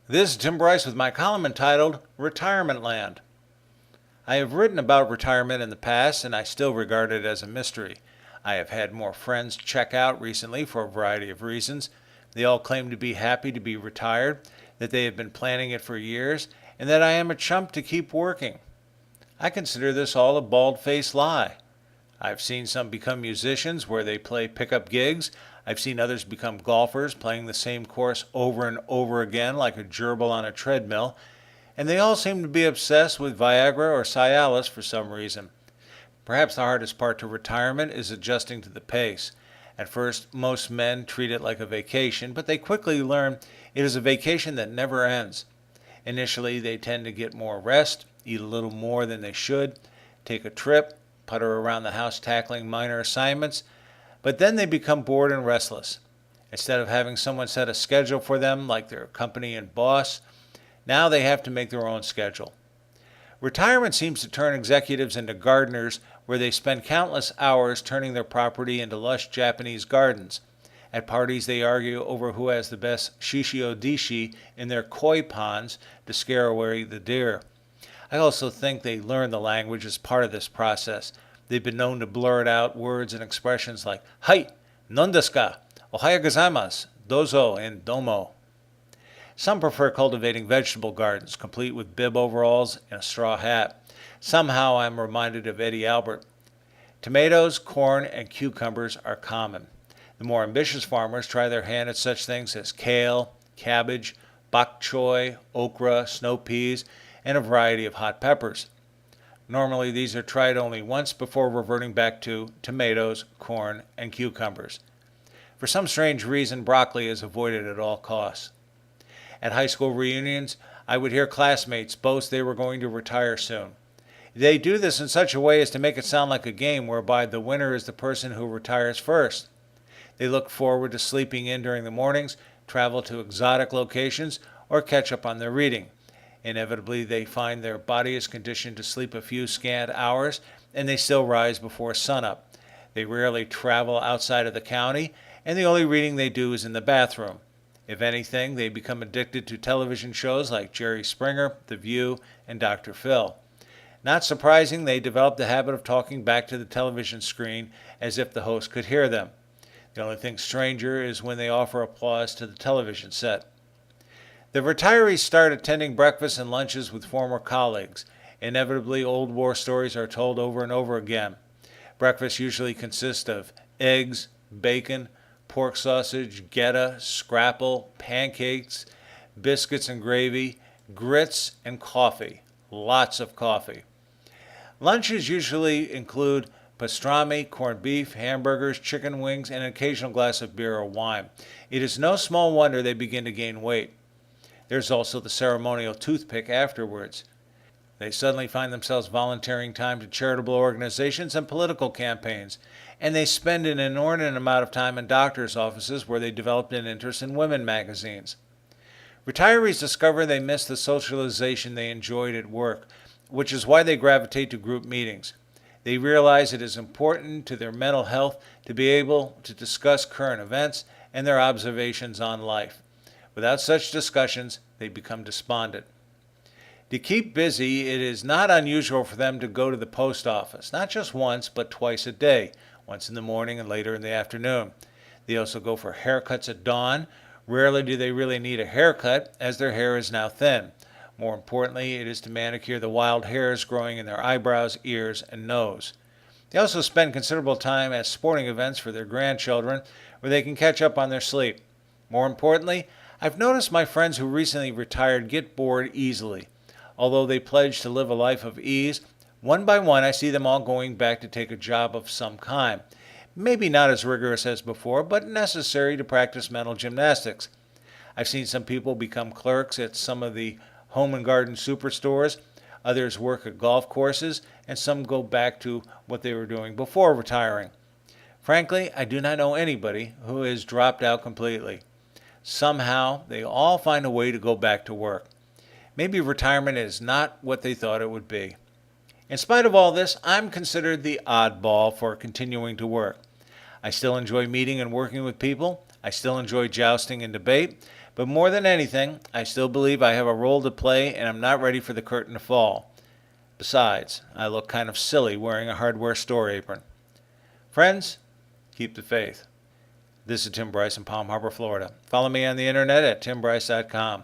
This is Tim Bryce with my column entitled Retirementland. I have written about retirement in the past and I still regard it as a mystery. I have had more friends check out recently for a variety of reasons. They all claim to be happy to be retired, that they have been planning it for years, and that I am a chump to keep working. I consider this all a bald-faced lie. I've seen some become musicians where they play pickup gigs. I've seen others become golfers playing the same course over and over again like a gerbil on a treadmill. And they all seem to be obsessed with Viagra or Cialis for some reason. Perhaps the hardest part to retirement is adjusting to the pace. At first, most men treat it like a vacation, but they quickly learn it is a vacation that never ends. Initially, they tend to get more rest, eat a little more than they should, take a trip, putter around the house tackling minor assignments, but then they become bored and restless. Instead of having someone set a schedule for them like their company and boss, now they have to make their own schedule. Retirement seems to turn executives into gardeners where they spend countless hours turning their property into lush Japanese gardens. At parties, they argue over who has the best shishi-o-dishi in their koi ponds to scare away the deer. I also think they learn the language as part of this process. They've been known to blurt out words and expressions like "Hai, non desu ka, ohayou gozaimasu, dozo," and "domo." Some prefer cultivating vegetable gardens, complete with bib overalls and a straw hat. Somehow I'm reminded of Eddie Albert. Tomatoes, corn, and cucumbers are common. The more ambitious farmers try their hand at such things as kale, cabbage, bok choy, okra, snow peas, and a variety of hot peppers. Normally these are tried only once before reverting back to tomatoes, corn, and cucumbers. For some strange reason, broccoli is avoided at all costs. At high school reunions, I would hear classmates boast they were going to retire soon. They do this in such a way as to make it sound like a game whereby the winner is the person who retires first. They look forward to sleeping in during the mornings, travel to exotic locations, or catch up on their reading. Inevitably, they find their body is conditioned to sleep a few scant hours, and they still rise before sunup. They rarely travel outside of the county, and the only reading they do is in the bathroom. If anything, they become addicted to television shows like Jerry Springer, The View, and Dr. Phil. Not surprising, they develop the habit of talking back to the television screen as if the host could hear them. The only thing stranger is when they offer applause to the television set. The retirees start attending breakfasts and lunches with former colleagues. Inevitably, old war stories are told over and over again. Breakfast usually consists of eggs, bacon, pork sausage, geta, scrapple, pancakes, biscuits and gravy, grits, and coffee. Lots of coffee. Lunches usually include pastrami, corned beef, hamburgers, chicken wings, and an occasional glass of beer or wine. It is no small wonder they begin to gain weight. There's also the ceremonial toothpick afterwards. They suddenly find themselves volunteering time to charitable organizations and political campaigns, and they spend an inordinate amount of time in doctors' offices where they developed an interest in women magazines. Retirees discover they miss the socialization they enjoyed at work, which is why they gravitate to group meetings. They realize it is important to their mental health to be able to discuss current events and their observations on life. Without such discussions, they become despondent. To keep busy, it is not unusual for them to go to the post office, not just once, but twice a day, once in the morning and later in the afternoon. They also go for haircuts at dawn. Rarely do they really need a haircut, as their hair is now thin. More importantly, it is to manicure the wild hairs growing in their eyebrows, ears, and nose. They also spend considerable time at sporting events for their grandchildren, where they can catch up on their sleep. More importantly, I've noticed my friends who recently retired get bored easily. Although they pledge to live a life of ease, one by one I see them all going back to take a job of some kind. Maybe not as rigorous as before, but necessary to practice mental gymnastics. I've seen some people become clerks at some of the home and garden superstores, others work at golf courses, and some go back to what they were doing before retiring. Frankly, I do not know anybody who has dropped out completely. Somehow, they all find a way to go back to work. Maybe retirement is not what they thought it would be. In spite of all this, I'm considered the oddball for continuing to work. I still enjoy meeting and working with people. I still enjoy jousting and debate, But more than anything, I still believe I have a role to play and I'm not ready for the curtain to fall. Besides, I look kind of silly wearing a hardware store apron. Friends, keep the faith. This is Tim Bryce in Palm Harbor, Florida. Follow me on the internet at timbryce.com.